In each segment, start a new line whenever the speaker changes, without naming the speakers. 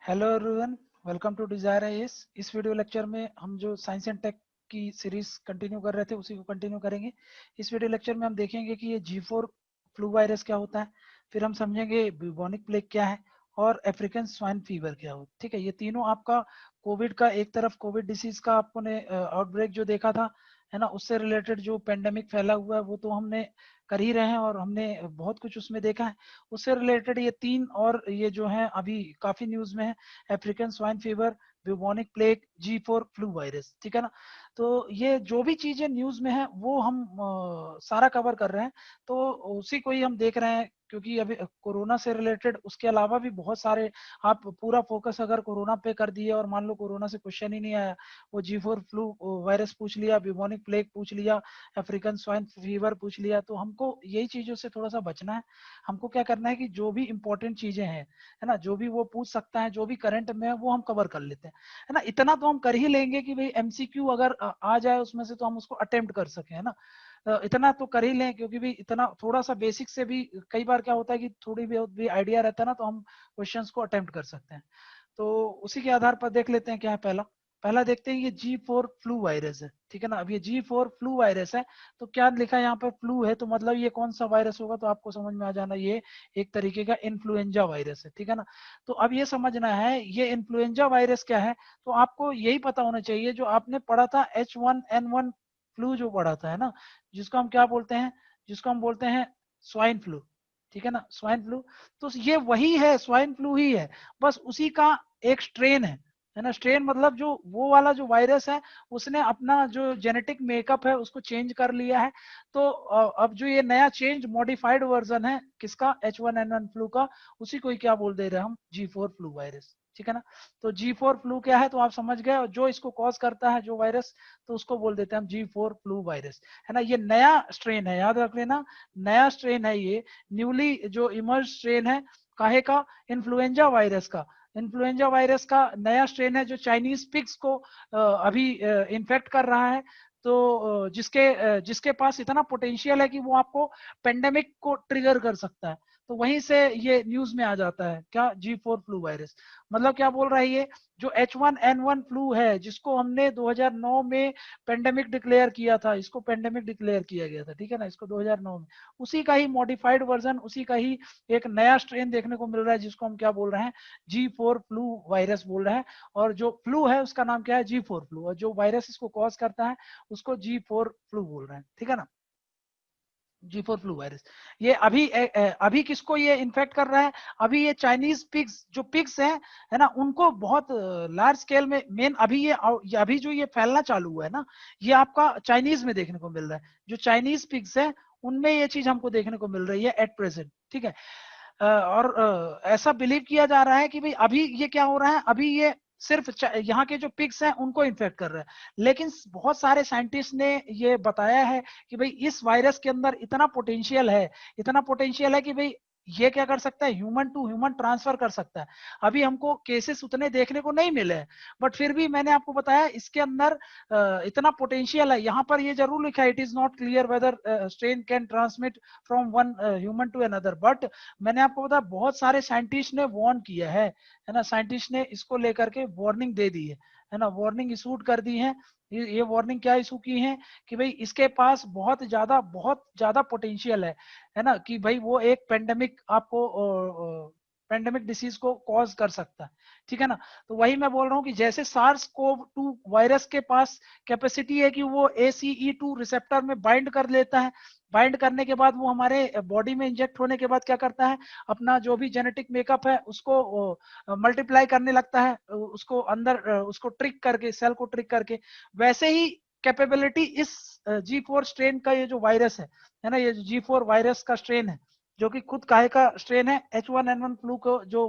Hello everyone, welcome to Desire IAS. इस video lecture में हम जो साइंस एंड टेक की सीरीज कंटिन्यू कर रहे थे उसी को कंटिन्यू करेंगे। इस वीडियो लेक्चर में हम देखेंगे कि ये G4 फ्लू वायरस क्या होता है, फिर हम समझेंगे ब्यूबोनिक प्लेग क्या है और अफ्रीकन स्वाइन फीवर क्या हो। ठीक है, ये तीनों आपका कोविड का, एक तरफ कोविड डिसीज का आपको ने आउटब्रेक जो देखा था, है ना, उससे रिलेटेड जो पेंडेमिक फैला हुआ है वो तो हमने कर ही रहे हैं और हमने बहुत कुछ उसमें देखा है। उससे रिलेटेड ये तीन और ये जो है अभी काफी न्यूज में है, African swine fever, bubonic plague, G4 flu virus. ठीक है ना, तो ये जो भी चीजें न्यूज में है वो हम सारा कवर कर रहे हैं, तो उसी को ही हम देख रहे हैं क्योंकि अभी कोरोना से रिलेटेड उसके अलावा भी बहुत सारे, आप पूरा फोकस अगर कोरोना पे कर दिए और मान लो कोरोना से क्वेश्चन ही नहीं आया, वो G4 फ्लू वायरस पूछ लिया, ब्यूबोनिक प्लेग पूछ लिया, अफ्रीकन स्वाइन फीवर पूछ लिया, तो हमको यही चीजों से थोड़ा सा बचना है। हमको क्या करना है कि जो भी इंपॉर्टेंट चीजें हैं, है ना, जो भी वो पूछ सकता है, जो भी करंट में है वो हम कवर कर लेते हैं, है ना। इतना तो हम कर ही लेंगे कि भाई एमसीक्यू अगर आ जाए उसमें से तो हम उसको अटेम्प्ट कर सके, है ना। इतना तो कर ही लें क्योंकि भी इतना थोड़ा सा बेसिक से भी कई बार क्या होता है कि थोड़ी बहुत भी आइडिया रहता है ना, तो हम क्वेश्चंस को अटेम्प्ट कर सकते हैं। तो उसी के आधार पर देख लेते हैं क्या है। पहला पहला देखते हैं, ये G4 फ्लू वायरस है। ठीक है ना, अब ये G4 फ्लू वायरस है, तो क्या लिखा है यहाँ पर, फ्लू है, तो मतलब ये कौन सा वायरस होगा, तो आपको समझ में आ जाना, ये एक तरीके का इन्फ्लुएंजा वायरस है। ठीक है ना, तो अब ये समझना है ये इन्फ्लुएंजा वायरस क्या है, तो आपको यही पता होना चाहिए जो आपने पढ़ा था H1N1 फ्लू जो पढ़ा था, है ना, जिसको हम क्या बोलते हैं, जिसको हम बोलते हैं स्वाइन फ्लू। ठीक है ना, स्वाइन फ्लू, तो ये वही है, स्वाइन फ्लू ही है, बस उसी का एक स्ट्रेन है ना। स्ट्रेन मतलब जो वो वाला जो वायरस है उसने अपना जो जेनेटिक मेकअप है उसको चेंज कर लिया है। तो अब जो ये नया चेंज मॉडिफाइड वर्जन है किसका, H1N1 फ्लू का, उसी को ही क्या बोल दे रहे हैं हम, G4 फ्लू वायरस। ठीक है ना, तो G4 फ्लू क्या है तो आप समझ गए, और जो इसको कॉज करता है जो वायरस, तो उसको बोल देते हैं हम G4 फ्लू वायरस, है ना। ये नया स्ट्रेन है, याद रख लेना, नया स्ट्रेन है ये, न्यूली जो इमर्ज स्ट्रेन है, काहे का, इन्फ्लुएंजा वायरस का। इन्फ्लुएंजा वायरस का नया स्ट्रेन है जो चाइनीज पिग्स को अभी इन्फेक्ट कर रहा है। तो जिसके पास इतना पोटेंशियल है कि वो आपको पेंडेमिक को ट्रिगर कर सकता है, तो वहीं से ये न्यूज में आ जाता है क्या, G4 फ्लू वायरस। मतलब क्या बोल रहा है ये, जो H1N1 फ्लू है जिसको हमने 2009 में पेंडेमिक डिक्लेयर किया था, इसको पेंडेमिक डिक्लेयर किया गया था, ठीक है ना, इसको 2009 में, उसी का ही मॉडिफाइड वर्जन, उसी का ही एक नया स्ट्रेन देखने को मिल रहा है जिसको हम क्या बोल रहे हैं, G4 फ्लू वायरस बोल रहे हैं। और जो फ्लू है उसका नाम क्या है, G4 फ्लू, और जो वायरस इसको कॉज करता है उसको G4 फ्लू बोल रहे हैं। ठीक है ना, G4 फ्लू वायरस, ये अभी किसको ये इन्फेक्ट कर रहा है, अभी ये चाइनीज पिग्स, जो पिग्स हैं, है ना, उनको बहुत लार्ज स्केल में, मेन अभी ये अभी जो ये फैलना चालू हुआ है ना, ये आपका चाइनीज में देखने को मिल रहा है, जो चाइनीज पिग्स है उनमें ये चीज हमको देखने को मिल रही है एट प्रेजेंट। ठीक है, और ऐसा बिलीव किया जा रहा है कि भाई अभी ये क्या हो रहा है, अभी ये सिर्फ यहाँ के जो पिग्स हैं उनको इन्फेक्ट कर रहा है, लेकिन बहुत सारे साइंटिस्ट ने ये बताया है कि भाई इस वायरस के अंदर इतना पोटेंशियल है, इतना पोटेंशियल है कि भाई ये क्या कर सकता है, ह्यूमन टू ह्यूमन ट्रांसफर कर सकता है। अभी हमको केसेस उतने देखने को नहीं मिले हैं, बट फिर भी मैंने आपको बताया इसके अंदर इतना पोटेंशियल है। यहाँ पर ये जरूर लिखा है, it is not clear whether strain can transmit from one human to another, but मैंने आपको बताया बहुत सारे साइंटिस्ट ने वार्न किया है ना, साइंटिस्ट ने इसको लेकर के वार्निंग दे दी है ना, वार्निंग इशूड कर दी है। ये वार्निंग क्या इशू की है कि भाई इसके पास बहुत ज्यादा पोटेंशियल है ना, कि भाई वो एक पेंडेमिक आपको पेंडेमिक डिसीज को कॉज कर सकता है। ठीक है ना, तो वही मैं बोल रहा हूँ कि जैसे सार्स कोव 2 वायरस के पास कैपेसिटी है कि वो ACE2 रिसेप्टर में बाइंड कर लेता है, बाइंड करने के बाद वो हमारे बॉडी में इंजेक्ट होने के बाद क्या करता है, अपना जो भी जेनेटिक मेकअप है उसको मल्टीप्लाई करने लगता है, उसको अंदर उसको ट्रिक करके, सेल को ट्रिक करके। वैसे ही कैपेबिलिटी इस G4 स्ट्रेन का, ये जो वायरस है ना, ये G4 वायरस का स्ट्रेन है जो कि खुद काहे का स्ट्रेन है, H1N1 फ्लू को जो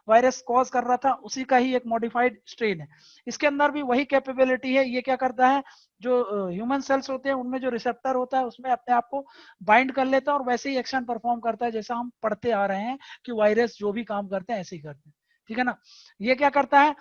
वायरस कॉज कर रहा था उसी का ही एक मॉडिफाइड स्ट्रेन है। इसके अंदर भी वही कैपेबिलिटी है, ये क्या करता है, जो ह्यूमन सेल्स होते हैं उनमें जो रिसेप्टर होता है उसमें अपने आप को बाइंड कर लेता है और वैसे ही एक्शन परफॉर्म करता है जैसा हम पढ़ते आ रहे हैं कि वायरस जो भी काम करते हैं ऐसे ही करते हैं। ठीक है ना, ये क्या करता है,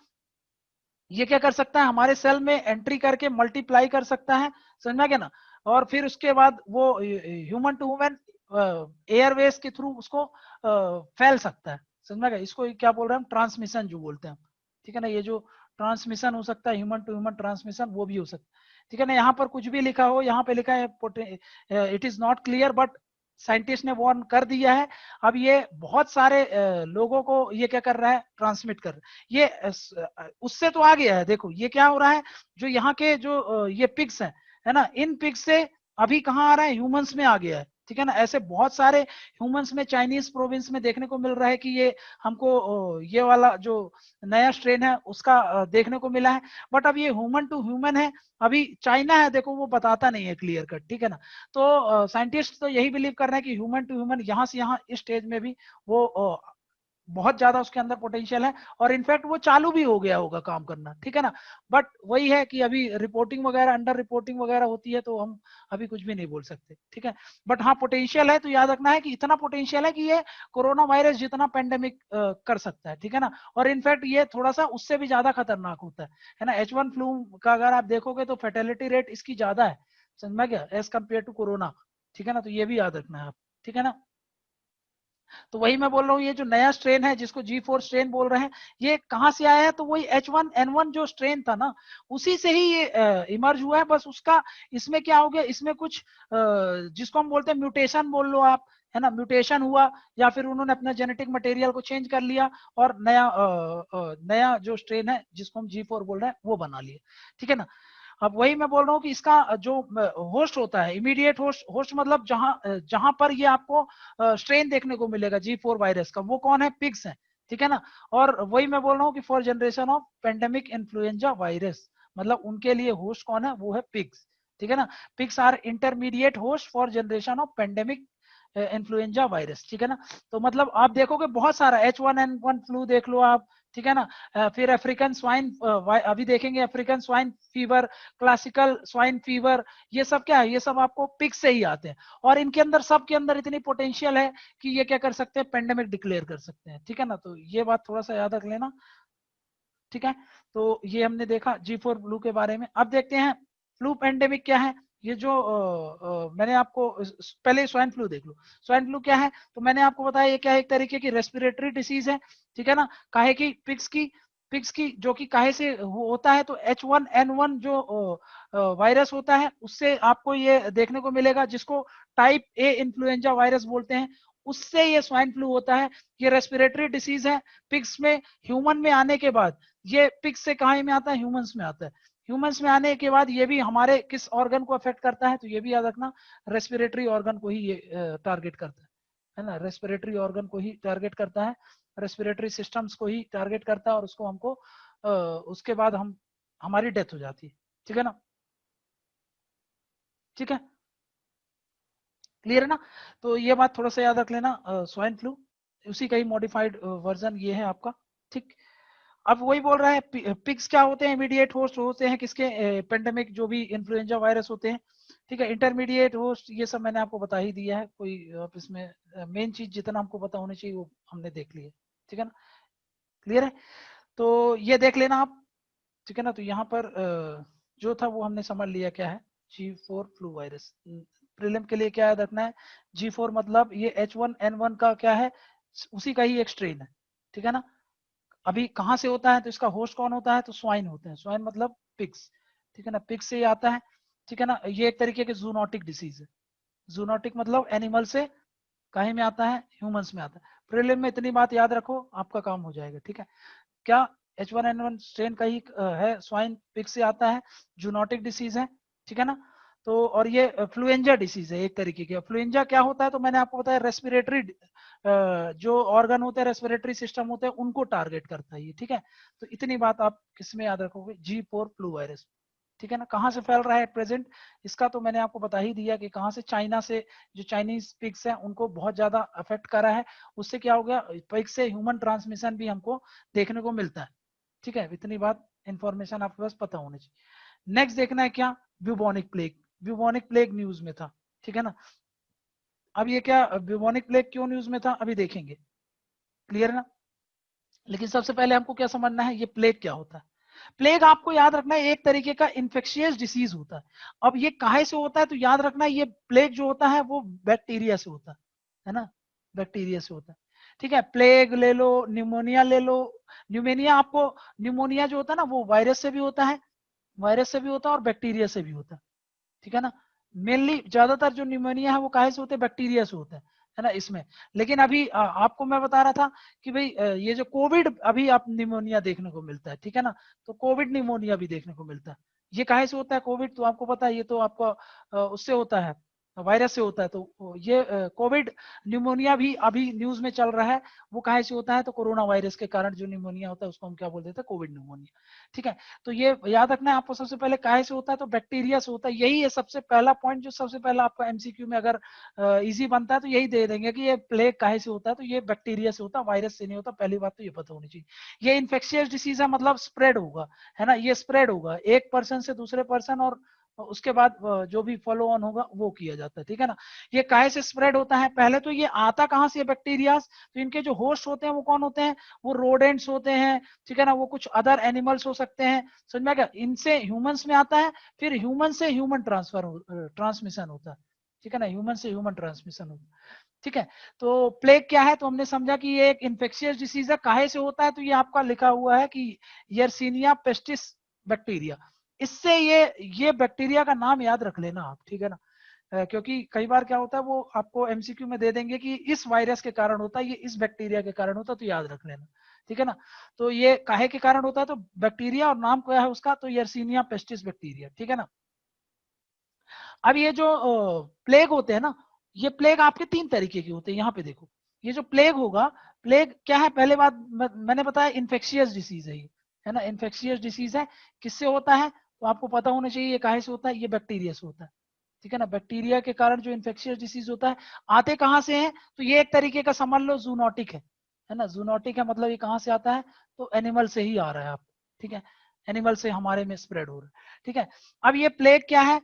ये क्या कर सकता है, हमारे सेल में एंट्री करके मल्टीप्लाई कर सकता है, समझ में आ गया ना। और फिर उसके बाद वो ह्यूमन टू ह्यूमन एयरवेज के थ्रू उसको फैल सकता है, समझ में आ गया? इसको क्या बोल रहे हैं हम, ट्रांसमिशन जो बोलते हैं हम, ठीक है ना। ये जो ट्रांसमिशन हो सकता है, ह्यूमन टू ह्यूमन ट्रांसमिशन, वो भी हो सकता है, ठीक है ना। यहाँ पर कुछ भी लिखा हो, यहाँ पे लिखा है it is not clear, but scientist ने वार्न कर दिया है। अब ये बहुत सारे लोगों को ये क्या कर रहा है, ट्रांसमिट कर रहा है। ये उससे तो आ गया है, देखो ये क्या हो रहा है, जो यहाँ के जो ये पिग्स है ना, इन पिग्स से अभी कहाँ आ रहा है, ह्यूमंस में आ गया है, ठीक है ना। ऐसे बहुत सारे ह्यूमंस में चाइनीज प्रोविंस में देखने को मिल रहा है कि ये हमको ये वाला जो नया स्ट्रेन है उसका देखने को मिला है। बट अब ये ह्यूमन टू ह्यूमन है, अभी चाइना है देखो वो बताता नहीं है क्लियर कट, ठीक है ना। तो साइंटिस्ट तो यही बिलीव कर रहे हैं कि ह्यूमन टू ह्यूमन यहाँ से यहाँ इस स्टेज में भी वो बहुत ज्यादा उसके अंदर पोटेंशियल है, और इनफैक्ट वो चालू भी हो गया होगा काम करना, ठीक है ना। बट वही है कि अभी रिपोर्टिंग वगैरह, अंडर रिपोर्टिंग वगैरह होती है, तो हम अभी कुछ भी नहीं बोल सकते, ठीक है। बट हाँ पोटेंशियल है, तो याद रखना है कि इतना पोटेंशियल है कि ये कोरोना वायरस जितना पेंडेमिक कर सकता है, ठीक है ना। और इनफैक्ट ये थोड़ा सा उससे भी ज्यादा खतरनाक होता है ना। H1 फ्लू का अगर आप देखोगे तो फेटेलिटी रेट इसकी ज्यादा है, समझ में गया, एज कम्पेयर टू कोरोना, ठीक है ना। तो ये भी याद रखना है आप, ठीक है ना। तो वही मैं बोल रहा हूँ, ये जो नया स्ट्रेन है जिसको G4 स्ट्रेन बोल रहे हैं, ये कहाँ से आया है, तो वही H1N1 जो स्ट्रेन था ना, उसी से ही ये इमर्ज हुआ है। बस उसका इसमें क्या हो गया, इसमें कुछ जिसको हम बोलते हैं म्यूटेशन बोल लो आप, है ना, म्यूटेशन हुआ, या फिर उन्होंने अपना जेनेटिक मटेरियल को चेंज कर लिया और नया जो स्ट्रेन है जिसको हम G4 बोल रहे हैं वो बना लिया, ठीक है ना। अब वही मैं बोल रहा हूँ कि इसका जो होस्ट होता है, इमीडिएट होस्ट, होस्ट मतलब जहां जहां पर ये आपको स्ट्रेन देखने को मिलेगा G4 वायरस का, वो कौन है, पिग्स है, ठीक है ना। और वही मैं बोल रहा हूँ कि for generation of pandemic influenza virus, मतलब उनके लिए होस्ट कौन है, वो है पिग्स, ठीक है ना। Pigs are intermediate host for generation of pandemic influenza virus, ठीक है ना। तो मतलब आप देखोगे बहुत सारा H1N1 फ्लू देख लो आप, ठीक है ना। फिर अफ्रीकन स्वाइन, अभी देखेंगे African swine fever, classical swine fever, ये सब क्या है, ये सब आपको पिग से ही आते हैं। और इनके अंदर, सब के अंदर इतनी पोटेंशियल है कि ये क्या कर सकते हैं, पेंडेमिक डिक्लेयर कर सकते हैं, ठीक है ना। तो ये बात थोड़ा सा याद रख लेना, ठीक है। तो ये हमने देखा G4 फ्लू के बारे में। अब देखते हैं फ्लू पेंडेमिक क्या है। ये जो मैंने आपको पहले स्वाइन फ्लू देख लो। स्वाइन फ्लू क्या है, तो मैंने आपको बताया ये क्या है, एक तरीके की रेस्पिरेटरी डिसीज है, ठीक है ना। काहे की, पिग्स की जो कि काहे से होता है, तो H1N1 जो वायरस होता है उससे आपको ये देखने को मिलेगा, जिसको टाइप ए इन्फ्लुएंजा वायरस बोलते हैं, उससे ये स्वाइन फ्लू होता है। ये रेस्पिरेटरी डिसीज है। पिग्स में, ह्यूमन में आने के बाद, ये पिग्स से कहाँ में आता है, ह्यूमंस में आता है। ह्यूमंस में आने के बाद ये भी हमारे किस ऑर्गन को अफेक्ट करता है, तो ये भी याद रखना, रेस्पिरेटरी ऑर्गन को ही ये टारगेट करता है ना। रेस्पिरेटरी ऑर्गन को ही टारगेट करता है, रेस्पिरेटरी सिस्टम्स को ही टारगेट करता है, और उसको हमको उसके बाद हमारी डेथ हो जाती है, ठीक है ना, ठीक है, क्लियर है ना। तो ये बात थोड़ा सा याद रख लेना, स्वाइन फ्लू उसी का ही मॉडिफाइड वर्जन ये है आपका, ठीक। अब वही बोल रहा है, पिग्स क्या होते हैं, इमीडिएट होस्ट होते हैं किसके, पेंडेमिक जो भी इन्फ्लुएंजा वायरस होते हैं, ठीक है। इंटरमीडिएट होस्ट ये सब मैंने आपको बता ही दिया है, कोई आप इसमें मेन चीज जितना हमको पता होनी चाहिए वो हमने देख लिया, ठीक है ना, क्लियर है। तो ये देख लेना आप, ठीक है ना। तो यहाँ पर जो था वो हमने समझ लिया क्या है, G4 फ्लू वायरस। प्रीलिम के लिए क्या याद रखना है, G4 मतलब ये H1N1 का क्या है, उसी का ही एक स्ट्रेन है, ठीक है ना। अभी कहाँ से होता है, तो इसका होस्ट कौन होता है, तो स्वाइन होते हैं। स्वाइन मतलब पिग्स, ठीक है ना, पिग्स से ही आता है, ठीक है ना। ये एक तरीके के जूनोटिक डिसीज है। जूनोटिक मतलब एनिमल से कहीं में आता है, ह्यूमंस में आता है। प्रीलिम में इतनी बात याद रखो, आपका काम हो जाएगा, ठीक है। क्या, H1N1 स्ट्रेन का ही है, स्वाइन पिग से आता है, जूनोटिक डिसीज है, ठीक है ना। तो और ये फ्लुएंजा डिसीज है एक तरीके की। फ्लुएंजा क्या होता है, तो मैंने आपको बताया रेस्पिरेटरी जो ऑर्गन होते हैं, रेस्पिरेटरी सिस्टम होते हैं, उनको टारगेट करता है ये, ठीक है। तो इतनी बात आप किसमें याद रखोगे, G4 फ्लू वायरस, ठीक है ना। कहाँ से फैल रहा है प्रेजेंट, इसका तो मैंने आपको बता ही दिया कि कहाँ से, चाइना से, जो चाइनीज पिग्स हैं उनको बहुत ज्यादा अफेक्ट करा है। उससे क्या हो गया, पिग से ह्यूमन ट्रांसमिशन भी हमको देखने को मिलता है, ठीक है। इतनी बात इंफॉर्मेशन आपके पास पता होनी चाहिए। नेक्स्ट देखना है क्या, bubonic plague. Bubonic plague news में था, ठीक है ना। अब ये क्या, ब्यूबोनिक प्लेग क्यों न्यूज में था, अभी देखेंगे, क्लियर है ना। लेकिन सबसे पहले हमको क्या समझना है, ये प्लेग क्या होता है। प्लेग आपको याद रखना है एक तरीके का इन्फेक्शियस डिसीज होता है। अब ये काहे से होता है, तो याद रखना ये प्लेग जो होता है वो बैक्टीरिया से होता है ना, बैक्टीरिया से होता है, ठीक है, प्लेग ले लो, न्यूमोनिया ले लो। न्यूमोनिया आपको, न्यूमोनिया जो होता है ना वो वायरस से भी होता है, वायरस से भी होता है और बैक्टीरिया से भी होता है, ठीक है ना। मेनली ज्यादातर जो न्यूमोनिया है वो काहे से होते हैं, बैक्टीरिया से होता है ना इसमें। लेकिन अभी आपको मैं बता रहा था कि भाई ये जो कोविड अभी आप निमोनिया देखने को मिलता है, ठीक है ना। तो कोविड निमोनिया भी देखने को मिलता है। ये काहे से होता है कोविड, तो आपको पता है, ये तो आपका उससे होता है, वायरस से होता है। तो ये कोविड न्यूमोनिया भी अभी न्यूज में चल रहा है, वो काहे से होता है, तो कोरोना वायरस के कारण जो न्यूमोनिया होता है उसको हम क्या बोल देते हैं, कोविड न्यूमोनिया, ठीक है। तो ये याद रखना है आपको, सबसे पहले काहे से होता है, तो बैक्टीरिया से होता है। यही है सबसे पहला पॉइंट जो सबसे पहला आपका एमसीक्यू में अगर इजी बनता है तो यही दे देंगे कि ये प्लेग काहे से होता है, तो ये बैक्टीरिया से होता है, वायरस से नहीं होता। पहली बात तो ये पता होनी चाहिए। ये इन्फेक्शियस डिसीज है, मतलब स्प्रेड होगा, है ना, ये स्प्रेड होगा एक पर्सन से दूसरे पर्सन, और उसके बाद जो भी फॉलो ऑन होगा वो किया जाता है, ठीक है ना। ये काहे से स्प्रेड होता है, पहले तो ये आता कहाँ से बैक्टीरिया, तो इनके जो होस्ट होते हैं वो कौन होते हैं, वो रोडेंट्स होते हैं, ठीक है ना। वो कुछ अदर एनिमल्स हो सकते हैं, समझ में आ गया। इनसे ह्यूमंस में आता है, फिर ह्यूमन से ह्यूमन ट्रांसमिशन होता है, ठीक है ना, ह्यूमन से ह्यूमन ट्रांसमिशन होता है, ठीक है। तो प्लेग क्या है, तो हमने समझा कि ये एक इन्फेक्शियस डिसीज है। काहे से होता है, तो ये आपका लिखा हुआ है कि यर्सीनिया पेस्टिस बैक्टीरिया। इससे ये बैक्टीरिया का नाम याद रख लेना आप, ठीक है ना। क्योंकि कई बार क्या होता है, वो आपको एमसीक्यू में दे देंगे कि इस वायरस के कारण होता है, ये इस बैक्टीरिया के कारण होता है, तो याद रख लेना, ठीक है ना। तो ये काहे के कारण होता है, तो बैक्टीरिया, और नाम क्या है उसका, तो यर्सीनिया पेस्टिस बैक्टीरिया, ठीक है ना। अब ये जो प्लेग होते हैं ना, ये प्लेग आपके 3 तरीके के होते हैं, यहाँ पे देखो। ये जो प्लेग होगा, प्लेग क्या है, पहले बात मैंने बताया, इन्फेक्शियस डिसीज है ये, है ना, इन्फेक्शियस डिसीज है। किससे होता है, तो आपको पता होना चाहिए ये काहे से होता है, ये बैक्टीरिया से होता है, ठीक है ना। बैक्टीरिया के कारण जो इन्फेक्शियस डिसीज होता है, आते कहाँ से हैं, तो ये एक तरीके का समझ लो जूनोटिक है ना। जूनोटिक है, मतलब ये कहाँ से आता है, तो एनिमल से ही आ रहा है आप, ठीक है, एनिमल से हमारे में स्प्रेड हो रहा है, ठीक है। अब ये प्लेग क्या है,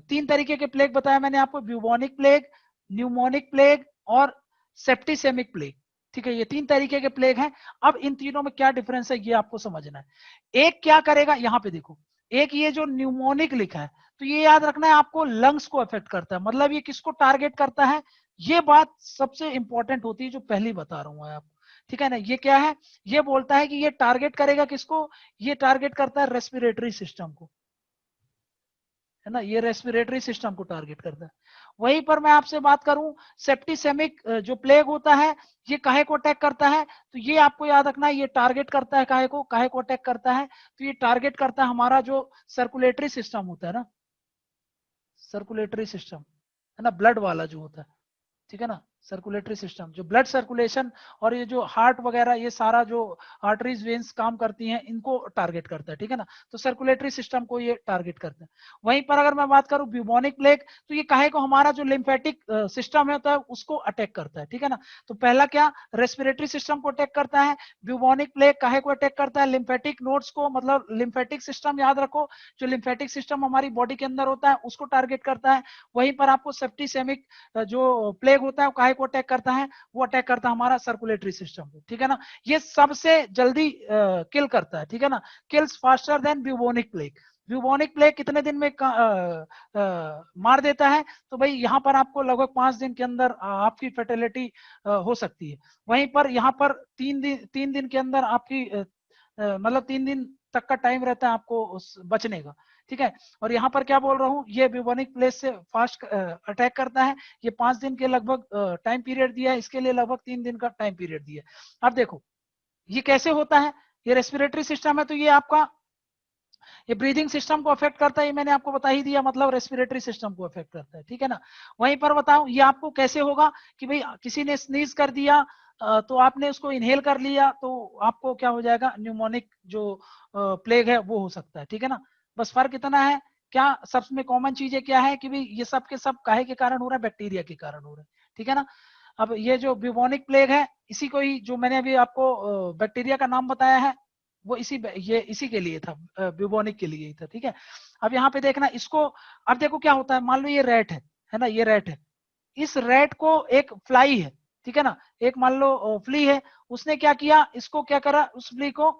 3 तरीके के प्लेग बताया मैंने आपको, ब्यूबोनिक प्लेग, न्यूमोनिक प्लेग और सेप्टिसेमिक प्लेग, ठीक है। ये 3 तरीके के प्लेग हैं। अब इन तीनों में क्या डिफरेंस है ये आपको समझना है। एक क्या करेगा, यहाँ पे देखो, एक ये जो न्यूमोनिक लिखा है, तो ये याद रखना है आपको, लंग्स को अफेक्ट करता है, मतलब ये किसको टारगेट करता है, ये बात सबसे इंपॉर्टेंट होती है जो पहली बता रहा हूं आपको, ठीक है ना। ये क्या है, ये बोलता है कि ये टारगेट करेगा किसको, ये टारगेट करता है रेस्पिरेटरी सिस्टम को, है ना, ये रेस्पिरेटरी सिस्टम को टारगेट करता है। वहीं पर मैं आपसे बात करूं, सेप्टिसेमिक जो प्लेग होता है, ये काहे को अटैक करता है, तो ये आपको याद रखना है, ये टारगेट करता है काहे को अटैक करता है, तो ये टारगेट करता है हमारा जो सर्कुलेटरी सिस्टम होता है ना, सर्कुलेटरी सिस्टम, है ना, ब्लड वाला जो होता है, ठीक है ना। सर्कुलेटरी सिस्टम, जो ब्लड सर्कुलेशन और ये जो हार्ट वगैरह, ये सारा जो आर्टरीज वेन्स काम करती हैं, इनको टारगेट करता है, ठीक है ना। तो सर्कुलेटरी सिस्टम को ये टारगेट करता है। वहीं पर अगर मैं बात करूं ब्यूबोनिक प्लेग, तो ये काहे को हमारा जो लिम्फेटिक सिस्टम होता है उसको अटैक करता है, ठीक है ना। तो पहला क्या, रेस्पिरेटरी सिस्टम को अटैक करता है। ब्यूबोनिक प्लेग काहे को अटैक करता है, लिम्फेटिक नोड्स को, मतलब लिम्फेटिक सिस्टम याद रखो, जो लिम्फेटिक सिस्टम हमारी बॉडी के अंदर होता है उसको टारगेट करता है। वहीं पर आपको सेप्टिसेमिक जो प्लेग होता है वो काहे को अटैक करता है, वो अटैक करता है हमारा सर्कुलेटरी सिस्टम को, ठीक है ना। ये सबसे जल्दी किल करता है, ठीक है ना, kills faster than bubonic plague. Bubonic plague कितने दिन में मार देता है, तो भाई यहाँ पर आपको लगभग 5 दिन के अंदर आपकी फर्टिलिटी हो सकती है। वहीं पर यहाँ पर 3 दिन के अंदर आपकी मतलब 3 दिन तक का टाइम रहता है आपको उस बचने का, ठीक है। और यहाँ पर क्या बोल रहा हूँ, ये ब्यूबोनिक प्लेग से फास्ट अटैक करता है। ये 5 दिन के लगभग टाइम पीरियड दिया है, इसके लिए लगभग 3 दिन का टाइम पीरियड दिया है। अब देखो ये कैसे होता है, ये रेस्पिरेटरी सिस्टम है, तो ये आपका ये ब्रीदिंग सिस्टम को अफेक्ट करता है, ये मैंने आपको बता ही दिया, मतलब रेस्पिरेटरी सिस्टम को अफेक्ट करता है, ठीक है ना। वहीं पर बताओ ये आपको कैसे होगा, कि भाई किसी ने स्नीज कर दिया, तो आपने उसको इनहेल कर लिया, तो आपको क्या हो जाएगा, न्यूमोनिक जो प्लेग है वो हो सकता है, ठीक है ना। बस फर्क इतना है, क्या सबसे कॉमन चीजें क्या है, कि भाई ये सब के सब काहे के कारण हो रहा है, बैक्टीरिया के कारण हो रहा है, ठीक है ना। अब ये जो ब्यूबोनिक प्लेग है, इसी को ही जो मैंने अभी आपको बैक्टीरिया का नाम बताया है, वो ये इसी के लिए था, ब्यूबोनिक के लिए ही था, ठीक है। अब यहाँ पे देखना इसको, अब देखो क्या होता है, मान लो ये रैट है ना, ये रैट है, इस रैट को एक फ्लाई है, ठीक है ना, एक मान लो फ्ली है, उसने क्या किया, इसको क्या करा, उस फ्ली को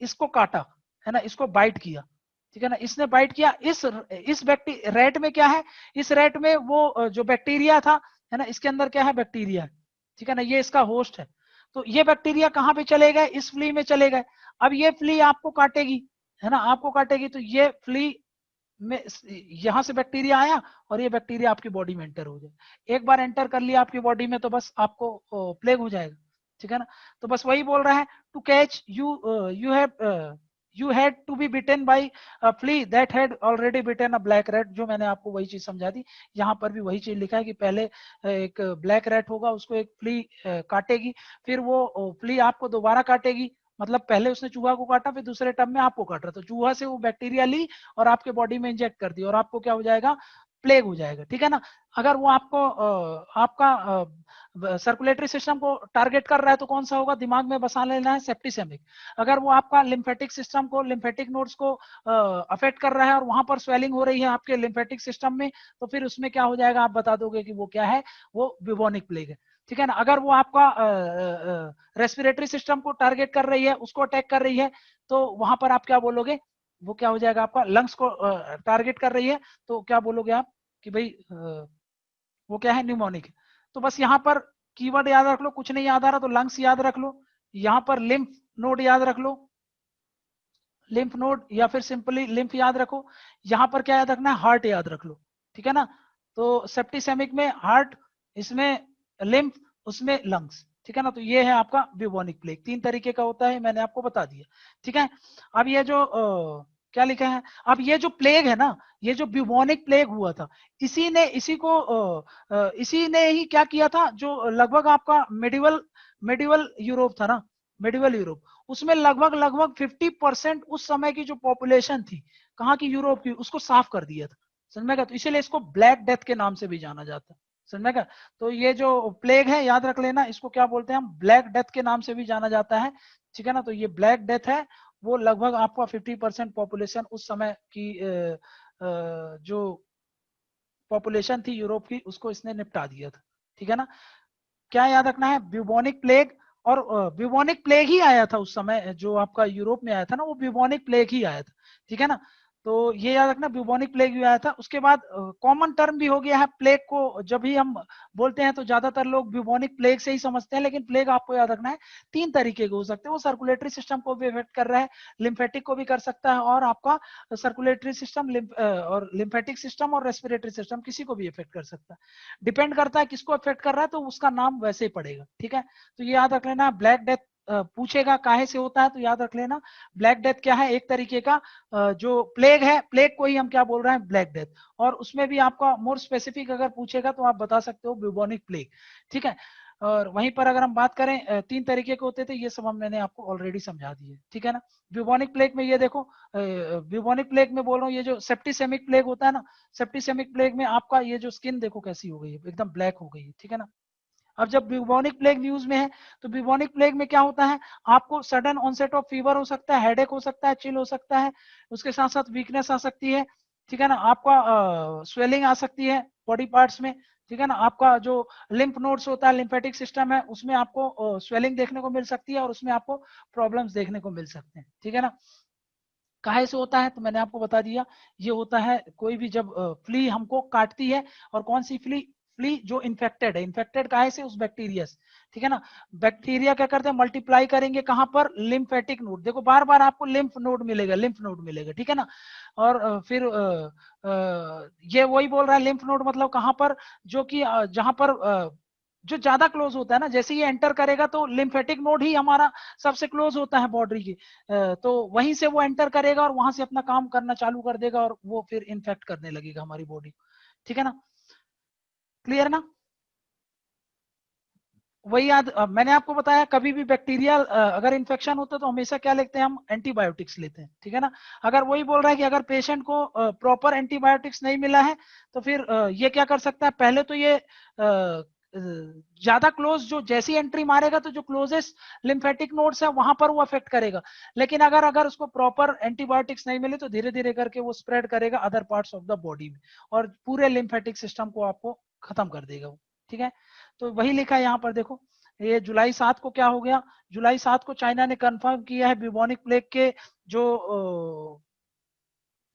इसको काटा, है ना, इसको बाइट किया, ठीक है ना, इसने बाइट किया, इस रैट में क्या है, इस रैट में वो जो बैक्टीरिया था, है ना, इसके अंदर क्या है, बैक्टीरिया है, ठीक है ना, ये इसका होस्ट है। तो ये बैक्टीरिया कहाँ पे चले गए, इस फ्ली में चले गए। अब ये फ्ली आपको काटेगी, है ना, आपको काटेगी, तो ये फ्ली में यहां से बैक्टीरिया आया और ये बैक्टीरिया आपकी बॉडी में एंटर हो जाए। एक बार एंटर कर लिया आपकी बॉडी में तो बस आपको प्लेग हो जाएगा, ठीक है ना। तो बस वही बोल रहा है, to catch you you had to be bitten by a flea that had already bitten a black rat. जो मैंने आपको वही चीज समझा दी, यहाँ पर भी वही चीज लिखा है कि पहले एक ब्लैक रैट होगा, उसको एक फ्ली काटेगी, फिर वो फ्ली आपको दोबारा काटेगी, मतलब पहले उसने चूहा को काटा, फिर दूसरे टर्म में आपको काट रहा, तो चूहा से वो बैक्टीरिया ली और आपके बॉडी में इंजेक्ट कर दी और आपको क्या हो जाएगा, प्लेग हो जाएगा, ठीक है ना। अगर वो आपको आपका सर्कुलेटरी सिस्टम को टारगेट कर रहा है तो कौन सा होगा, दिमाग में बसा लेना है, सेप्टिसेमिक। अगर वो आपका लिम्फेटिक सिस्टम को, लिम्फेटिक नोड्स को अफेक्ट कर रहा है और वहां पर स्वेलिंग हो रही है आपके लिम्फेटिक सिस्टम में, तो फिर उसमें क्या हो जाएगा, आप बता दोगे कि वो क्या है, वो ब्यूबोनिक प्लेग है, ठीक है ना। अगर वो आपका रेस्पिरेटरी सिस्टम को टारगेट कर रही है, उसको अटैक कर रही है, तो वहां पर आप क्या बोलोगे, वो क्या हो जाएगा, आपका लंग्स को टारगेट कर रही है, तो क्या बोलोगे आप कि भाई वो क्या है, न्यूमोनिक। तो बस यहाँ पर कीवर्ड याद रख लो, कुछ नहीं याद आ रहा तो लंग्स याद रख लो, यहाँ पर लिम्फ नोड याद रख लो, लिम्फ नोड या फिर सिंपली लिम्फ याद रखो। यहाँ पर क्या याद रखना है, हार्ट याद रख लो, ठीक है ना। तो सेप्टिसेमिक में हार्ट, इसमें लिम्फ, उसमें लंग्स, ठीक है ना। तो ये है आपका ब्यूबोनिक प्लेग, 3 तरीके का होता है, मैंने आपको बता दिया, ठीक है। अब ये जो क्या लिखा है, अब ये जो प्लेग है ना, ये जो ब्यूबोनिक प्लेग हुआ था, इसी ने ही क्या किया था, जो लगभग आपका मेडिवल मेडिवल यूरोप था ना, मेडिवल यूरोप, उसमें लगभग लगभग 50% उस समय की जो पॉपुलेशन थी, कहाँ की, यूरोप की, उसको साफ कर दिया था, समझ में गया। तो इसीलिए इसको ब्लैक डेथ के नाम से भी जाना जाता है, समझ में गया। तो ये जो प्लेग है याद रख लेना, इसको क्या बोलते हैं हम, ब्लैक डेथ के नाम से भी जाना जाता है, ठीक है ना। तो ये ब्लैक डेथ है, वो लगभग आपका 50% पॉपुलेशन उस समय की जो पॉपुलेशन थी यूरोप की, उसको इसने निपटा दिया था, ठीक है ना। क्या याद रखना है, ब्यूबोनिक प्लेग, और ब्यूबोनिक प्लेग ही आया था उस समय, जो आपका यूरोप में आया था ना, वो ब्यूबोनिक प्लेग ही आया था, ठीक है ना। तो ये याद रखना, ब्यूबोनिक प्लेग भी आया था। उसके बाद कॉमन टर्म भी हो गया है प्लेग को, जब भी हम बोलते हैं तो ज्यादातर लोग ब्यूबोनिक प्लेग से ही समझते हैं, लेकिन प्लेग आपको याद रखना है 3 तरीके के हो सकते हैं, वो सर्कुलेटरी सिस्टम को भी इफेक्ट कर रहा है, लिम्फेटिक को भी कर सकता है, और आपका सर्कुलेटरी सिस्टम और लिम्फेटिक सिस्टम और रेस्पिरेटरी सिस्टम किसी को भी इफेक्ट कर सकता है, डिपेंड करता है किसको इफेक्ट कर रहा है, तो उसका नाम वैसे ही पड़ेगा, ठीक है। तो ये याद रख लेना, ब्लैक डेथ पूछेगा काहे से होता है, तो याद रख लेना, ब्लैक डेथ क्या है, एक तरीके का जो प्लेग है, प्लेग को ही हम क्या बोल रहे हैं, ब्लैक डेथ। और उसमें भी आपका मोर स्पेसिफिक अगर पूछेगा तो आप बता सकते हो ब्यूबोनिक प्लेग, ठीक है। और वहीं पर अगर हम बात करें 3 तरीके के होते थे, ये सब हम मैंने आपको ऑलरेडी समझा दिए, ठीक है ना। ब्यूबोनिक प्लेग में ये देखो, ब्यूबोनिक प्लेग में बोल रहा हूँ, ये जो सेप्टिसेमिक प्लेग होता है ना, सेप्टिसेमिक प्लेग में आपका ये जो स्किन देखो कैसी हो गई है, एकदम ब्लैक हो गई है, ठीक है ना। अब जब ब्यूबोनिक प्लेग न्यूज में है, तो ब्यूबोनिक प्लेग में क्या होता है, आपको सडन ऑनसेट ऑफ फीवर हो सकता है, हेडेक हो सकता है, चिल हो सकता है, उसके साथ साथ वीकनेस आ सकती है, ठीक है ना, आपका स्वेलिंग आ सकती है बॉडी पार्ट्स में, ठीक है ना, आपका जो लिम्फ नोड्स होता है, लिम्फेटिक सिस्टम है, उसमें आपको स्वेलिंग देखने को मिल सकती है, और उसमें आपको प्रॉब्लम्स देखने को मिल सकते हैं, ठीक है ना। काहे से होता है, तो मैंने आपको बता दिया, ये होता है कोई भी जब फ्ली हमको काटती है, और कौन सी फ्ली, फ्ली जो इन्फेक्टेड है, इन्फेक्टेड काहे से, उस बैक्टीरिया से, ठीक है ना। बैक्टीरिया क्या करते हैं, मल्टीप्लाई करेंगे कहां पर, लिम्फेटिक नोड, देखो बार बार आपको लिम्फ नोड मिलेगा, लिम्फ नोड मिलेगा, ठीक है ना। और फिर ये वही बोल रहा है, लिम्फ नोड मतलब कहां पर, जो कि जहां पर जो ज्यादा क्लोज होता है ना, जैसे ये एंटर करेगा तो लिम्फेटिक नोड ही हमारा सबसे क्लोज होता है बॉडी की, तो वहीं से वो एंटर करेगा और वहां से अपना काम करना चालू कर देगा, और वो फिर इन्फेक्ट करने लगेगा हमारी बॉडी, ठीक है ना। क्लियर ना। वही याद, मैंने आपको बताया, कभी भी बैक्टीरियल अगर इन्फेक्शन होता है तो हमेशा क्या लेते हैं हम, एंटीबायोटिक्स लेते हैं, ठीक है ना। अगर वही बोल रहा है कि अगर पेशेंट को प्रॉपर एंटीबायोटिक्स नहीं मिला है, तो फिर ये क्या कर सकता है, पहले तो ये ज्यादा क्लोज, जो जैसी एंट्री मारेगा तो जो क्लोजेस्ट लिम्फेटिक नोड्स है वहां पर वो अफेक्ट करेगा, लेकिन अगर अगर उसको प्रॉपर एंटीबायोटिक्स नहीं मिले तो धीरे धीरे करके वो स्प्रेड करेगा other parts of the body में, और पूरे लिम्फेटिक सिस्टम को आपको खत्म कर देगा वो, ठीक है। तो वही लिखा है यहाँ पर देखो, ये जुलाई 7 को क्या हो गया, जुलाई 7 को चाइना ने कंफर्म किया है ब्यूबोनिक प्लेग के जो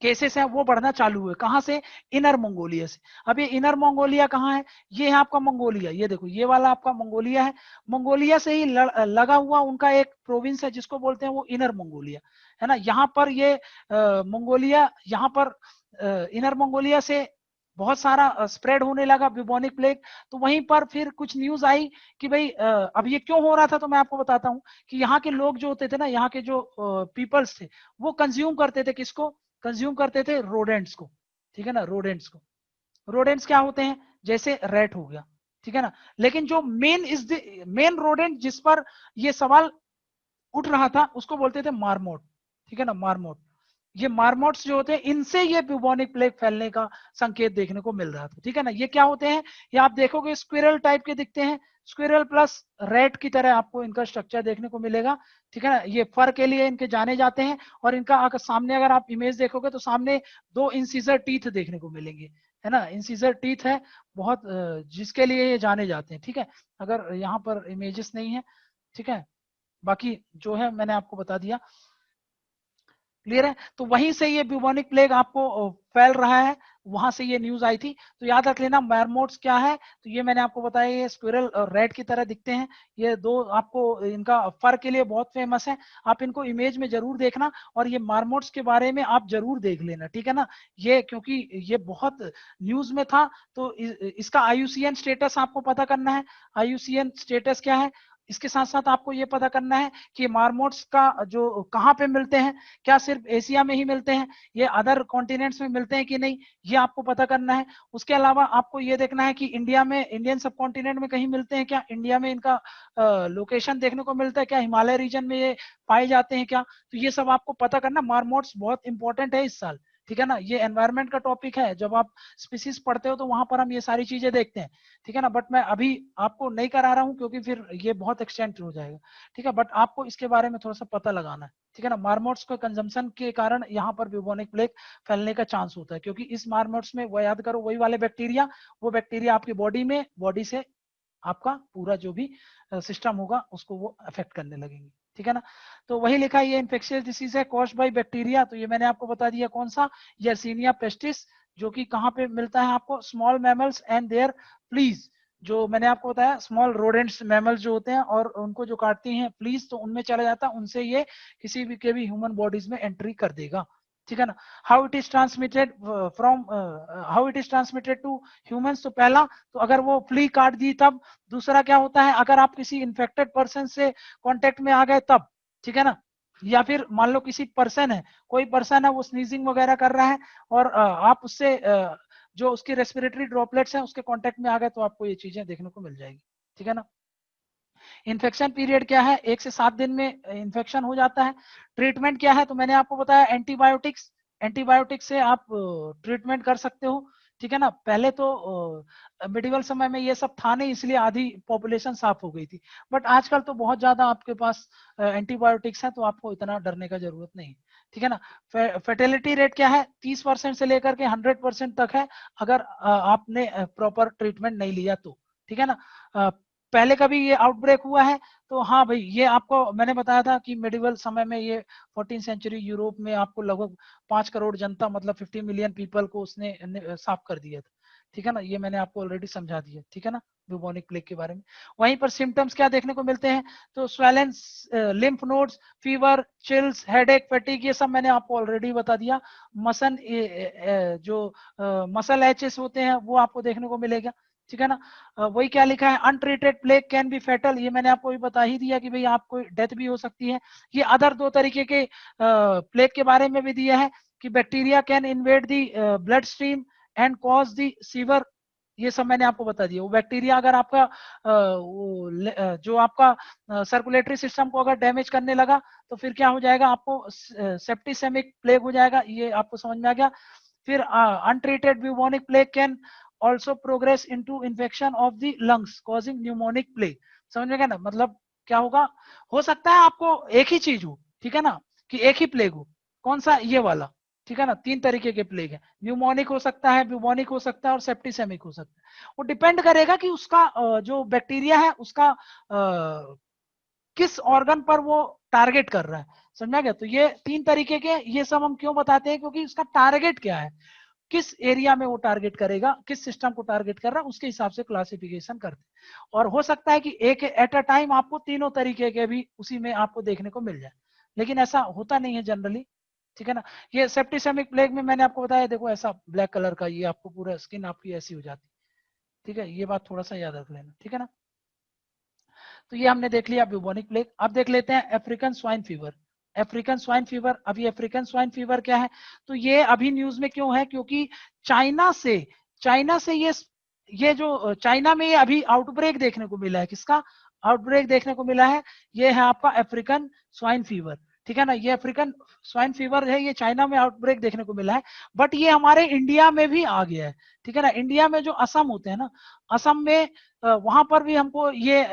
केसेस हैं वो बढ़ना चालू हुए। कहां से? इनर मंगोलिया से। अब ये इनर मंगोलिया कहाँ है? ये है आपका मंगोलिया, ये देखो ये वाला आपका मंगोलिया है। मंगोलिया से ही लगा हुआ उनका एक प्रोविंस है जिसको बोलते हैं वो इनर मंगोलिया, है ना। यहाँ पर ये मंगोलिया, यहाँ पर इनर मंगोलिया से बहुत सारा स्प्रेड होने लगा ब्यूबोनिक प्लेग। तो वहीं पर फिर कुछ न्यूज आई कि भाई अब ये क्यों हो रहा था, तो मैं आपको बताता हूँ कि यहाँ के लोग जो होते थे ना, यहाँ के जो पीपल्स थे, वो कंज्यूम करते थे किसको? कंज्यूम करते थे रोडेंट्स को, ठीक है ना, रोडेंट्स को। रोडेंट्स क्या होते हैं? जैसे रैट हो गया, ठीक है ना। लेकिन जो मेन रोडेंट जिस पर ये सवाल उठ रहा था उसको बोलते थे मार्मोट, ठीक है ना, मार्मोट। ये मार्मोट्स जो होते हैं इनसे ये ब्यूबोनिक प्लेग फैलने का संकेत देखने को मिल रहा था, ठीक है ना। ये क्या होते हैं? ये आप देखोगे स्क्विरल टाइप के दिखते हैं, स्क्विरल प्लस रेट की तरह आपको इनका स्ट्रक्चर देखने को मिलेगा, ठीक है ना। ये फर के लिए इनके जाने जाते हैं, और इनका अगर सामने अगर आप इमेज देखोगे तो सामने 2 इंसीजर टीथ देखने को मिलेंगे, है ना। इंसीजर टीथ है बहुत, जिसके लिए ये जाने जाते हैं, ठीक है। अगर यहाँ पर इमेजेस नहीं है, ठीक है, बाकी जो है मैंने आपको बता दिया, क्लियर है। तो वहीं से ये ब्यूबोनिक प्लेग आपको फैल रहा है, वहां से ये न्यूज आई थी। तो याद रख लेना मार्मोट्स क्या है, तो ये मैंने आपको बताया, ये स्क्विरल और रेड की तरह दिखते हैं। ये दो आपको इनका फर के लिए बहुत फेमस है, आप इनको इमेज में जरूर देखना, और ये मार्मोट्स के बारे में आप जरूर देख लेना, ठीक है ना। ये क्योंकि ये बहुत न्यूज में था, तो इसका आईयूसीएन स्टेटस आपको पता करना है। आईयूसीएन स्टेटस क्या है, इसके साथ साथ आपको ये पता करना है कि मार्मोट्स का जो कहाँ पे मिलते हैं, क्या सिर्फ एशिया में ही मिलते हैं, ये अदर कॉन्टिनेंट्स में मिलते हैं कि नहीं, ये आपको पता करना है। उसके अलावा आपको ये देखना है कि इंडिया में, इंडियन सब कॉन्टिनेंट में कहीं मिलते हैं क्या, इंडिया में इनका लोकेशन देखने को मिलता है क्या, हिमालय रीजन में ये पाए जाते हैं क्या। तो ये सब आपको पता करना, मार्मोट्स बहुत इंपॉर्टेंट है इस साल, ठीक है ना। ये एनवायरमेंट का टॉपिक है, जब आप स्पीसीज पढ़ते हो तो वहां पर हम ये सारी चीजें देखते हैं, ठीक है ना। बट मैं अभी आपको नहीं करा रहा हूँ क्योंकि फिर ये बहुत एक्सटेंड हो जाएगा, ठीक है। बट आपको इसके बारे में थोड़ा सा पता लगाना है, ठीक है ना। मार्मोट्स को कंजम्पशन के कारण यहाँ पर ब्यूबोनिक प्लेग फैलने का चांस होता है, क्योंकि इस मार्मोट्स में वो याद करो वही वाले बैक्टीरिया, वो बैक्टीरिया आपकी बॉडी में, बॉडी से आपका पूरा जो भी सिस्टम होगा उसको वो अफेक्ट करने लगेंगे, ठीक है ना। तो वही लिखा है, ये इन्फेक्शियस डिसीज है कॉज्ड बाय बैक्टीरिया। तो ये मैंने आपको बता दिया कौन सा, यर्सीनिया पेस्टिस, जो कि कहाँ पे मिलता है आपको, small mammals and their fleas. जो मैंने आपको बताया स्मॉल रोडेंट्स मैमल्स जो होते हैं और उनको जो काटती हैं फ्लीज, तो उनमें चला जाता है, उनसे ये किसी भी के भी ह्यूमन बॉडीज में एंट्री कर देगा, ठीक है ना। How it is transmitted from, how it is transmitted to humans, तो पहला, तो अगर वो फ्ली काट दी तब। दूसरा क्या होता है, अगर आप किसी इन्फेक्टेड पर्सन से कांटेक्ट में आ गए तब, ठीक है ना। या फिर मान लो किसी पर्सन है, कोई पर्सन है वो स्नीजिंग वगैरह कर रहा है, और आप उससे जो उसकी रेस्पिरेटरी ड्रॉपलेट्स हैं उसके कांटेक्ट में आ गए, तो आपको ये चीजें देखने को मिल जाएगी, ठीक है ना। इन्फेक्शन पीरियड क्या है, 1 से 7 दिन में इन्फेक्शन हो जाता है। ट्रीटमेंट क्या है, तो मैंने आपको बताया एंटीबायोटिक्स, एंटीबायोटिक्स से आप ट्रीटमेंट कर सकते हो, ठीक है ना। पहले तो मिडिवल समय में ये सब था नहीं, इसलिए आधी पॉपुलेशन साफ हो गई थी। बट आजकल तो बहुत ज्यादा आपके पास एंटीबायोटिक्स है, तो आपको इतना डरने का जरूरत नहीं, ठीक है ना। फर्टिलिटी रेट क्या है, 30% से लेकर के 100% तक है, अगर आपने प्रॉपर ट्रीटमेंट नहीं लिया तो, ठीक है ना। पहले कभी ये आउटब्रेक हुआ है, तो हाँ भाई, ये आपको मैंने बताया था कि मेडिवल समय में ये 14 सेंचुरी यूरोप में आपको लगभग 5 करोड़ जनता, मतलब 50 मिलियन पीपल को उसने साफ कर दिया था, ठीक है ना। ये मैंने आपको ऑलरेडी समझा दिया, ठीक है ना, ब्यूबोनिक प्लेग के बारे में। वहीं पर सिम्टम्स क्या देखने को मिलते हैं, तो swollen lymph nodes, fever, chills, headache, fatigue, ये सब मैंने आपको ऑलरेडी बता दिया। मसल जो मसल एचेस होते हैं वो आपको देखने को मिलेगा, ठीक है ना। वही क्या लिखा है, untreated plague can be fatal, ये मैंने आपको भी बता ही दिया कि भाई आपको डेथ भी हो सकती है। ये अदर 2 तरीके के प्लेग के बारे में भी दिया है कि bacteria can invade the blood stream and cause the sewer, ये सब मैंने आपको बता दिया। वो बैक्टीरिया अगर आपका जो आपका सर्कुलेटरी सिस्टम को अगर डैमेज करने लगा, तो फिर क्या हो जाएगा, आपको सेप्टिसेमिक प्लेग हो जाएगा, ये आपको समझ में आ गया। फिर untreated bubonic plague can also progress into infection of the lungs causing pneumonic plague, समझ में गया ना। मतलब क्या होगा, हो सकता है आपको एक ही चीज हो, ठीक है ना, कि एक ही प्लेग हो, कौन सा, ये वाला, ठीक है ना। 3 तरीके के प्लेग है, न्यूमोनिक हो सकता है, ब्यूबोनिक हो सकता है, और सेप्टिसेमिक हो सकता है। वो डिपेंड करेगा कि उसका जो बैक्टीरिया है उसका किस ऑर्गन पर वो टारगेट कर रहा है, समझा गया। तो ये 3 तरीके के, ये सब हम क्यों बताते हैं, क्योंकि उसका टारगेट क्या है, किस एरिया में वो टारगेट करेगा, किस सिस्टम को टारगेट कर रहा है, उसके हिसाब से क्लासिफिकेशन करते हैं। और हो सकता है कि एक एट अ टाइम आपको तीनों तरीके के भी उसी में आपको देखने को मिल जाए, लेकिन ऐसा होता नहीं है जनरली, ठीक है ना। ये सेप्टिसेमिक प्लेग में मैंने आपको बताया, देखो ऐसा ब्लैक कलर का, ये आपको पूरा स्किन आपकी ऐसी हो जाती, ठीक है, ये बात थोड़ा सा याद रख लेना, ठीक है ना। तो ये हमने देख लिया ब्यूबोनिक प्लेग। अब देख लेते हैं African swine fever. African swine fever, अभी अफ्रीकन स्वाइन फीवर क्या है, तो ये अभी न्यूज में क्यों है, क्योंकि चाइना से ये जो चाइना में ये अभी आउटब्रेक देखने को मिला है, किसका आउटब्रेक देखने को मिला है, ये है आपका अफ्रीकन स्वाइन फीवर, ठीक है ना। ये अफ्रीकन स्वाइन फीवर है, ये चाइना में आउटब्रेक देखने को मिला है, बट ये हमारे इंडिया में भी आ गया है, ठीक है ना। इंडिया में जो असम होते हैं ना, असम में वहां पर भी हमको ये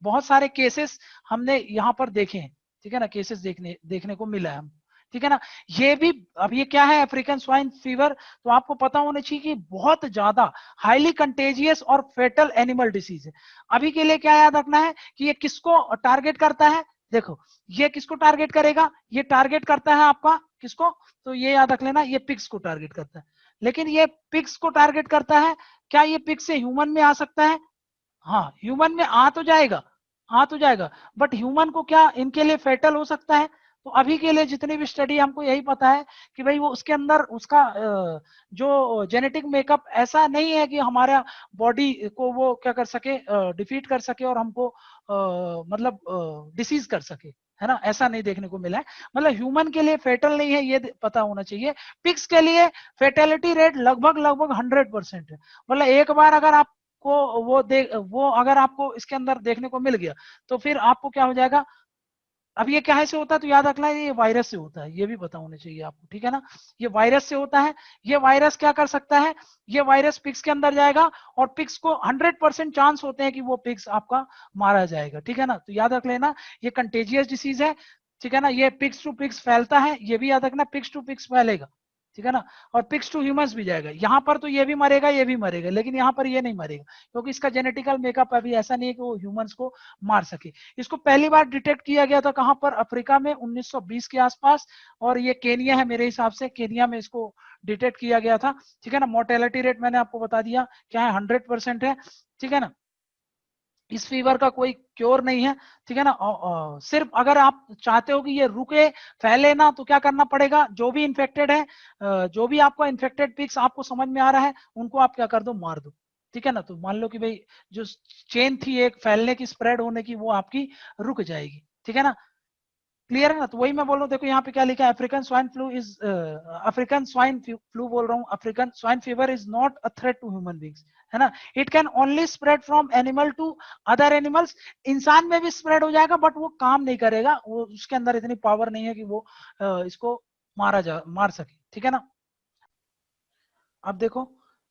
बहुत सारे केसेस हमने यहाँ पर देखे हैं, ठीक है ना, केसेस देखने को मिला है हम, ठीक है ना। ये भी, अब ये क्या है अफ्रीकन स्वाइन फीवर, तो आपको पता होना चाहिए कि बहुत ज्यादा हाईली कंटेजियस और फेटल एनिमल डिसीज है। अभी के लिए क्या याद रखना है कि ये किसको टारगेट करता है, देखो ये किसको टारगेट करेगा, ये टारगेट करता है आपका किसको, तो ये याद रख लेना, ये पिग्स को टारगेट करता है। लेकिन ये पिग्स को टारगेट करता है, क्या ये पिग से ह्यूमन में आ सकता है, हाँ ह्यूमन में आ तो जाएगा, बट ह्यूमन को क्या इनके लिए फेटल हो सकता है। तो अभी के लिए जितनी भी स्टडी हमको यही पता है कि भाई वो उसके अंदर उसका जो जेनेटिक मेकअप ऐसा नहीं है कि हमारा बॉडी को वो क्या कर सके, डिफीट कर सके और हमको मतलब डिसीज कर सके, है ना, ऐसा नहीं देखने को मिला है। मतलब ह्यूमन के लिए फेटल नहीं है, ये पता होना चाहिए। पिग्स के लिए फेटेलिटी रेट लगभग लगभग 100% है। मतलब एक बार अगर आप को वो अगर आपको इसके अंदर देखने को मिल गया, तो फिर आपको क्या हो जाएगा। अब ये क्या है से होता है, तो याद रखना है ये वायरस से होता है, ये भी पता होना चाहिए आपको, ठीक है ना। ये वायरस से होता है। ये वायरस क्या कर सकता है, ये वायरस पिग्स के अंदर जाएगा और पिग्स को 100% चांस होते हैं कि वो पिग्स आपका मारा जाएगा, ठीक है ना। तो याद रख लेना ये कंटेजियस डिसीज है, ठीक है ना। ये पिग्स टू पिग्स फैलता है, ये भी याद रखना, पिग्स टू पिग्स फैलेगा, ठीक है ना। और पिग्स टू ह्यूमंस भी जाएगा, यहाँ पर तो ये भी मरेगा ये भी मरेगा, लेकिन यहाँ पर ये नहीं मरेगा, क्योंकि इसका जेनेटिकल मेकअप अभी ऐसा नहीं है कि वो ह्यूमंस को मार सके। इसको पहली बार डिटेक्ट किया गया था कहां पर, अफ्रीका में 1920 के आसपास, और ये केनिया है मेरे हिसाब से, केनिया में इसको डिटेक्ट किया गया था, ठीक है ना। मोर्टेलिटी रेट मैंने आपको बता दिया क्या है, 100% है, ठीक है ना। इस फीवर का कोई क्योर नहीं है, ठीक है ना। सिर्फ अगर आप चाहते हो कि ये रुके फैले ना, तो क्या करना पड़ेगा, जो भी इन्फेक्टेड है, जो भी आपका इन्फेक्टेड पिग्स आपको समझ में आ रहा है, उनको आप क्या कर दो, मार दो, ठीक है ना। तो मान लो कि भाई जो चेन थी एक फैलने की, स्प्रेड होने की, वो आपकी रुक जाएगी, ठीक है ना। क्लियर है ना। तो वही मैं बोल रहा हूँ, देखो यहाँ पे क्या लिखा है, African swine flu is, African swine flu बोल रहा हूँ, African swine fever is not a threat to human beings, है ना। It can only spread from animal to other animals. इंसान में भी स्प्रेड हो जाएगा, बट वो काम नहीं करेगा, वो उसके अंदर इतनी पावर नहीं है कि वो इसको मार सके, ठीक है ना। अब देखो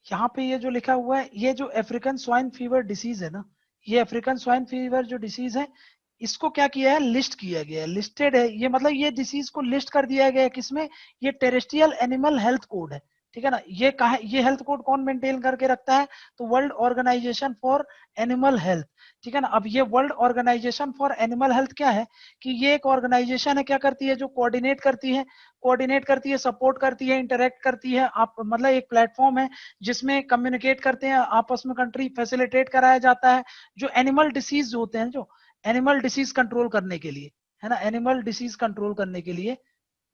यहाँ पे ये जो लिखा हुआ है, ये जो अफ्रीकन स्वाइन फीवर डिसीज है ना, ये अफ्रीकन स्वाइन फीवर जो डिसीज है, इसको क्या किया है, लिस्ट किया गया है, लिस्टेड है ये, मतलब ये डिसीज को लिस्ट कर दिया गया है किसमें, ये टेरेस्ट्रियल एनिमल हेल्थ कोड है, ठीक है ना। ये कहा, ये हेल्थ कोड कौन मेंटेन करके रखता है, तो world organisation for animal health, ठीक है ना। अब ये world organisation for animal health क्या है, कि ये एक ऑर्गेनाइजेशन है, क्या करती है, जो कोऑर्डिनेट करती है, सपोर्ट करती है, इंटरेक्ट करती है, आप मतलब एक प्लेटफॉर्म है जिसमें कम्युनिकेट करते हैं आपस में कंट्री, फैसिलिटेट कराया जाता है जो एनिमल डिसीज होते हैं, जो एनिमल डिसीज कंट्रोल करने के लिए, है ना, एनिमल डिसीज कंट्रोल करने के लिए,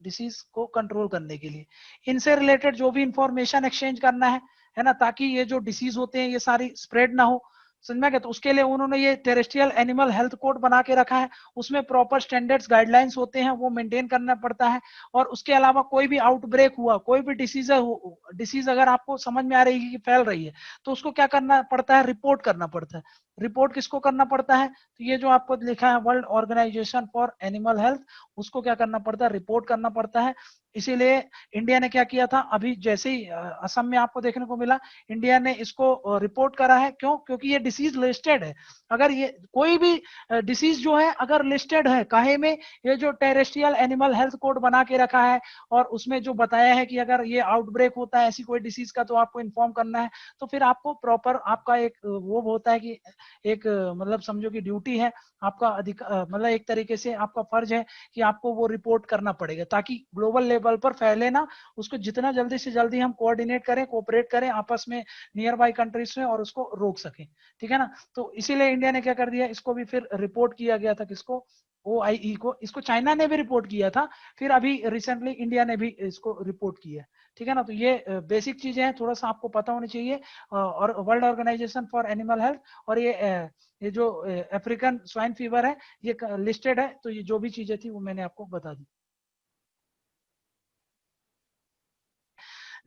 डिसीज को कंट्रोल करने के लिए इनसे रिलेटेड जो भी इंफॉर्मेशन एक्सचेंज करना है ना, ताकि ये जो डिसीज होते हैं ये सारी स्प्रेड ना हो, समझ में गया। तो उसके लिए उन्होंने ये टेरेस्ट्रियल एनिमल हेल्थ कोड बना के रखा है, उसमें प्रॉपर स्टैंडर्ड्स गाइडलाइंस होते हैं, वो मेंटेन करना पड़ता है। और उसके अलावा कोई भी आउटब्रेक हुआ, कोई भी डिसीज अगर आपको समझ में आ रही है कि फैल रही है, तो उसको क्या करना पड़ता है, रिपोर्ट करना पड़ता है। रिपोर्ट किसको करना पड़ता है, तो ये जो आपको लिखा है world organisation for animal health, उसको क्या करना पड़ता है, रिपोर्ट करना पड़ता है। इसीलिए इंडिया ने क्या किया था, अभी जैसे ही असम में आपको देखने को मिला, इंडिया ने इसको रिपोर्ट करा है, क्यों, क्योंकि ये डिसीज लिस्टेड है। अगर ये कोई भी डिसीज जो है अगर लिस्टेड है काहे में, ये जो टेरेस्ट्रियल एनिमल हेल्थ कोड बना के रखा है, और उसमें जो बताया है कि अगर ये आउटब्रेक होता है ऐसी कोई डिसीज का, तो आपको इन्फॉर्म करना है। तो फिर आपको प्रॉपर आपका एक वो होता है कि एक मतलब समझो कि ड्यूटी है आपका, मतलब एक तरीके से आपका फर्ज है कि आपको वो रिपोर्ट करना पड़ेगा, ताकि ग्लोबल लेवल पर फैले ना, उसको जितना जल्दी से जल्दी हम कोऑर्डिनेट करें, कोऑपरेट करें आपस में नियर बाई कंट्रीज में, और उसको रोक सकें। ठीक है ना। तो इसीलिए इंडिया ने क्या कर दिया, इसको भी फिर रिपोर्ट किया गया था, किसको, OIE को। इसको चाइना ने भी रिपोर्ट किया था, फिर अभी रिसेंटली इंडिया ने भी इसको रिपोर्ट किया है। ठीक है ना। तो ये बेसिक चीजें हैं, थोड़ा सा आपको पता होनी चाहिए। और world organisation for animal health, और ये जो अफ्रीकन स्वाइन फीवर है ये लिस्टेड है, तो ये जो भी चीजें थी वो मैंने आपको बता दी।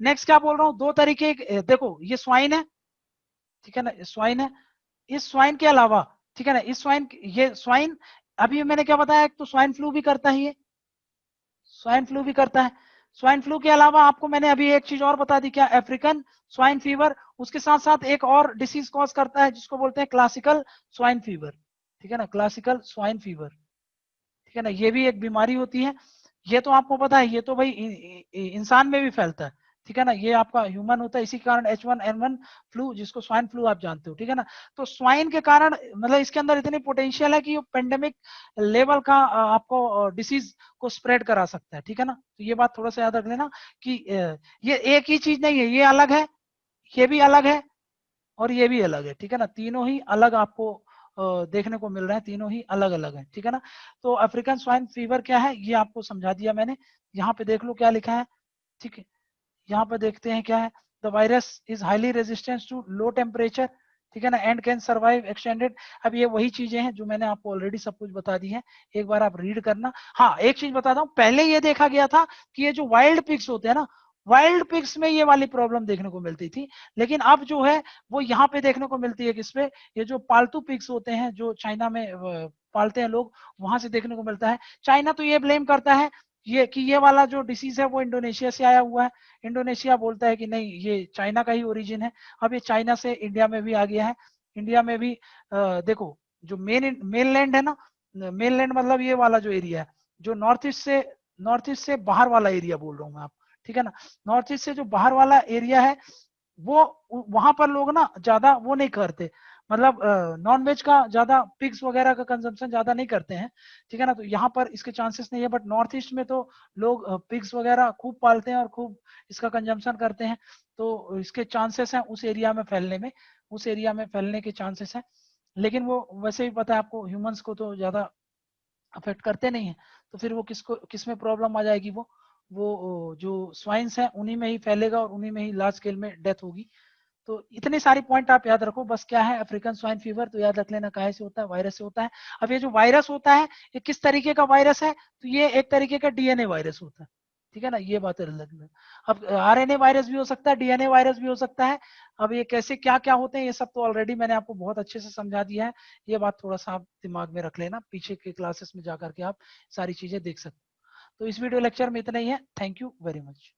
नेक्स्ट क्या बोल रहा हूँ, दो तरीके, देखो ये स्वाइन है, ठीक है ना, स्वाइन है। इस स्वाइन के अलावा, ठीक है ना, इस स्वाइन, ये स्वाइन, अभी मैंने क्या बताया, एक तो स्वाइन फ्लू भी करता है, ये स्वाइन फ्लू भी करता है। स्वाइन फ्लू के अलावा आपको मैंने अभी एक चीज और बता दी, क्या, अफ्रीकन स्वाइन फीवर। उसके साथ साथ एक और डिसीज कॉज करता है जिसको बोलते हैं क्लासिकल स्वाइन फीवर। ठीक है ना, क्लासिकल स्वाइन फीवर। ठीक है ना, ये भी एक बीमारी होती है। ये तो आपको पता है, ये तो भाई इंसान में भी फैलता है। ठीक है ना, ये आपका ह्यूमन होता है, इसी कारण H1N1 फ्लू, जिसको स्वाइन फ्लू आप जानते हो। ठीक है ना। तो स्वाइन के कारण, मतलब इसके अंदर इतनी पोटेंशियल है कि ये पेंडेमिक लेवल का आपको डिसीज को स्प्रेड करा सकता है। ठीक है ना। तो ये बात थोड़ा सा याद रख लेना कि ये एक ही चीज नहीं है, ये अलग है, ये भी अलग है, और ये भी अलग है। ठीक है ना, तीनों ही अलग आपको देखने को मिल रहे हैं, तीनों ही अलग अलग है। ठीक है ना। तो अफ्रीकन स्वाइन फीवर क्या है ये आपको समझा दिया मैंने। यहाँ पे देख लो क्या लिखा है। ठीक है, यहाँ पे देखते हैं क्या है। The virus is highly resistance to low temperature, ठीक है ना, एंड कैन सर्वाइव एक्सटेंडेड। अब ये वही चीजें हैं जो मैंने आपको ऑलरेडी सब कुछ बता दी है, एक बार आप रीड करना। हाँ, एक चीज बताता हूँ, पहले ये देखा गया था कि ये जो वाइल्ड पिग्स होते हैं ना, वाइल्ड पिग्स में ये वाली प्रॉब्लम देखने को मिलती थी, लेकिन अब जो है वो यहाँ पे देखने को मिलती है, किसपे, ये जो पालतू पिग्स होते हैं जो चाइना में पालते हैं लोग, वहां से देखने को मिलता है। चाइना तो ये ब्लेम करता है ये कि ये वाला जो डिसीज है वो इंडोनेशिया से आया हुआ है। इंडोनेशिया बोलता है कि नहीं, ये चाइना का ही ओरिजिन है। अब ये चाइना से इंडिया में भी आ गया है। इंडिया में भी देखो, जो मेनलैंड है ना, मेनलैंड मतलब ये वाला जो एरिया है, जो नॉर्थ ईस्ट से बाहर वाला एरिया बोल रहा हूँ मैं आपको। ठीक है ना, नॉर्थ ईस्ट से जो बाहर वाला एरिया है, वो वहां पर लोग ना ज्यादा वो नहीं करते, मतलब नॉन वेज का ज्यादा, पिग्स वगैरह का कंजम्पशन ज्यादा नहीं करते हैं। ठीक है ना, तो यहाँ पर इसके चांसेस नहीं है, बट नॉर्थ ईस्ट में तो लोग पिग्स वगैरह खूब पालते हैं और खूब इसका कंजम्पशन करते हैं। तो इसके चांसेस हैं उस एरिया में फैलने में, उस एरिया में फैलने के चांसेस हैं। लेकिन वो वैसे भी पता है आपको, ह्यूमंस को तो ज्यादा अफेक्ट करते नहीं है। तो फिर वो किस में प्रॉब्लम आ जाएगी, वो जो स्वाइन्स है उन्हीं में ही फैलेगा और उन्हीं में ही लार्ज स्केल में डेथ होगी। तो इतने सारी पॉइंट आप याद रखो, बस क्या है, अफ्रीकन स्वाइन फीवर तो याद रख लेना, काहे से होता है, वायरस से होता है। अब ये जो वायरस होता है, ये किस तरीके का वायरस है, तो ये एक तरीके का डीएनए वायरस होता है। ठीक है ना, ये बात अलग है। अब आरएनए वायरस भी हो सकता है, डीएनए वायरस भी हो सकता है। अब ये कैसे क्या क्या होते हैं, ये सब तो ऑलरेडी मैंने आपको बहुत अच्छे से समझा दिया है। ये बात थोड़ा सा आप दिमाग में रख लेना, पीछे के क्लासेस में जाकर के आप सारी चीजें देख सकते हो। तो इस वीडियो लेक्चर में इतना ही है। Thank you very much.